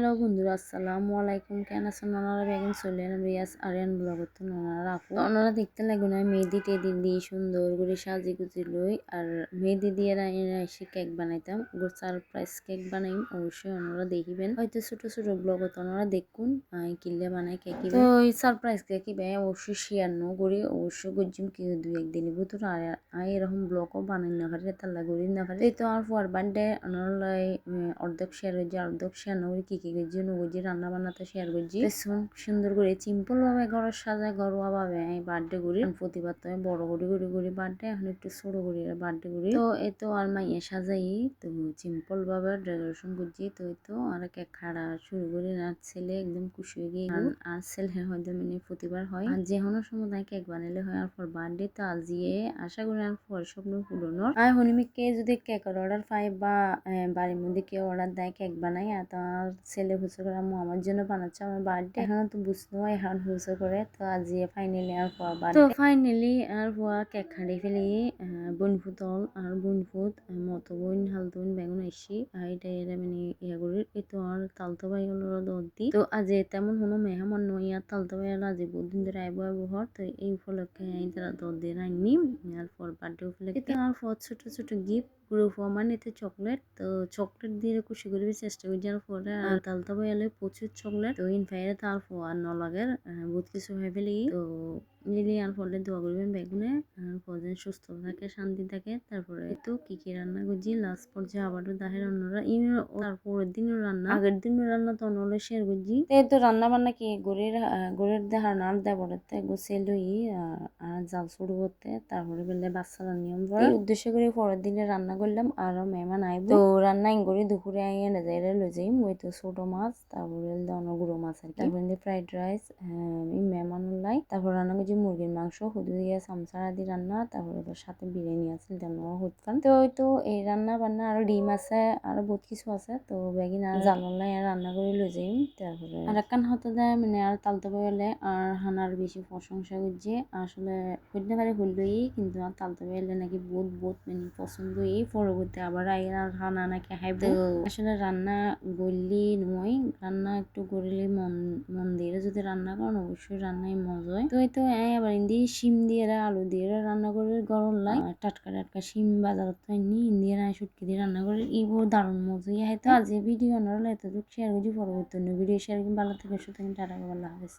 Hello বন্ধুরা, আসসালামু আলাইকুম। কেন আছেন ওনারা? বেগুন চলেন রিয়াজ আরিয়ান ব্লগ করতেন ওনারা আপু ওনারা দেখতে লাগবে না মেহেদি টেদি দিয়ে সুন্দর করে সাজি গুজি লই আর মেহেদি দিয়ে এসে কেক বানাইতাম। সারপ্রাইজ কেক বানাইম, অবশ্যই ওনারা দেখিবেন। হয়তো ছোট ছোট ব্লগ হতো ওনারা দেখুন কিনলে বানাই কেক। তো এই সারপ্রাইজ কেক ভাই অবশ্যই শেয়ার ন করি, অবশ্যই গজিম কি দুই একদিন ভিতর আর এরকম ব্লগও বানাই না পারে তাল্লা করি না পারে। এই তো আর ফোয়ার বার্থডে ওনারা অর্ধেক শেয়ার হয়ে যায়, অর্ধেক শেয়ার না করি কি গেছি রান্না বান্নাতে শেয়ার করছি। সুন্দর করে সিম্পল ভাবে ঘরের সাজায় ঘরোয়া ভাবে আমি বার্থডে করি। প্রতিবার তো আমি বড় করি বার্থডে, এখন একটু ছোট করি বার্থডে করি। তো এই তো আর মাইয়া সাজাই তো সিম্পল ভাবে ডেকোরেশন করছি। তো এই তো আর কেক খাড়া শুরু করি। আর ছেলে একদম খুশি হয়ে গিয়ে আর ছেলে হয়তো মানে প্রতিবার হয় আর যে কোনো সময় কেক বানাইলে হয়। আর পর বার্থডে তো আজিয়ে আশা করি আর পর স্বপ্ন পূরণর আর হনিমিককে যদি কেকের অর্ডার পাই বা বাড়ির মধ্যে কেউ অর্ডার দেয় কেক বানাই আর তার ছেলে হুসো করে আম্মু আমার জন্য বানাচ্ছে আমার বার্থডে। এখন তো বুঝতে হয় এখন হুসো করে তো আজ ফাইনালি আর হওয়া বার্থডে। তো ফাইনালি আর হওয়া কেক খাড়ি ফেলি বনফুতল আর বনফুত মতো বোন হালতো বোন বেগুন এসি এটা এরা মানে ইয়া করি। এই তো আর তালতো ভাই হলো দর দি। তো আজ তেমন কোনো মেহমান নয় আর তালতো ভাই আজ বহুদিন ধরে আইব ঘর। তো এই উপলক্ষে তারা দর দিয়ে রাখনি আর পর বার্থডে উপলক্ষে আর পর ছোট ছোট গিফট পুরো মানে এতে চকলেট। তো চকলেট দিয়ে খুশি করবি চেষ্টা করি যার পরে তালতা বয়ালে প্রচুর চকলেট তো ইনফায়ারে তার আর ন লাগে বহুত কিছু হয়ে ফেলি। তো মিলি আর ফলে দোয়া করবেন বেগুনে আর ফজন সুস্থ থাকে শান্তি থাকে। তারপরে তো কি কি রান্না করছি লাস্ট পর্যায়ে আবারও দাহের অন্যরা তারপরের দিনও রান্না আগের দিনও রান্না তো অনলে শেয়ার করছি। তো রান্না বান্না কি গড়ের দেহার নাড় দেয় পড়াতে গোছে লই আর জাল শুরু করতে তারপরে বেলে বাচ্চারা নিয়ম এই উদ্দেশ্য করে পরের দিনে রান্না করলাম। আরো মেহমান আইব তো রান্না করে দুপুরে আইয়া না যাই লই যাই ওই তো ছোট মাছ তারপরে দানো গুঁড়ো মাছ আর তারপরে ফ্রাইড রাইস মেহমান লাই। তারপর রান্না করছি মুরগির মাংস হুদু দিয়ে চামচারা দিয়ে রান্না। তারপরে সাথে বিরিয়ানি আছে হুদফান। তো ওই তো এই রান্না বান্না আরো ডিম আছে আরো বহুত কিছু আছে। তো বেগিন আর জাললাই রান্না করে লই যাই। তারপরে আর একখান হতে দেয় মানে আর তালতে পারলে আর হানার বেশি প্রশংসা করছে আসলে হইতে পারে হইলই কিন্তু আর তালতে পারলে নাকি বহুত মানে পছন্দ এই পরবর্তী আবার আর হানা নাকি হাইব। আসলে রান্না গড়লি নয় রান্না একটু গড়লে মন দিয়ে যদি রান্না করেন অবশ্যই রান্নায় মজা হয়। তো এই তো আবার ইন্দি শিম দিয়ে আলু দিয়ে রান্না করে গরম লাই টাটকা টাটকা শিম বাজারত নি ইন্ডিয়ান শুটকি দিয়ে রান্না করে ইবো দারুণ মজা হয়। তো আজ ভিডিও নরলে এতটুকু শেয়ার করছি পরবর্তী ভিডিও শেয়ার ভালো থেকে সুতরাং টাটা ভালো হাফেজ।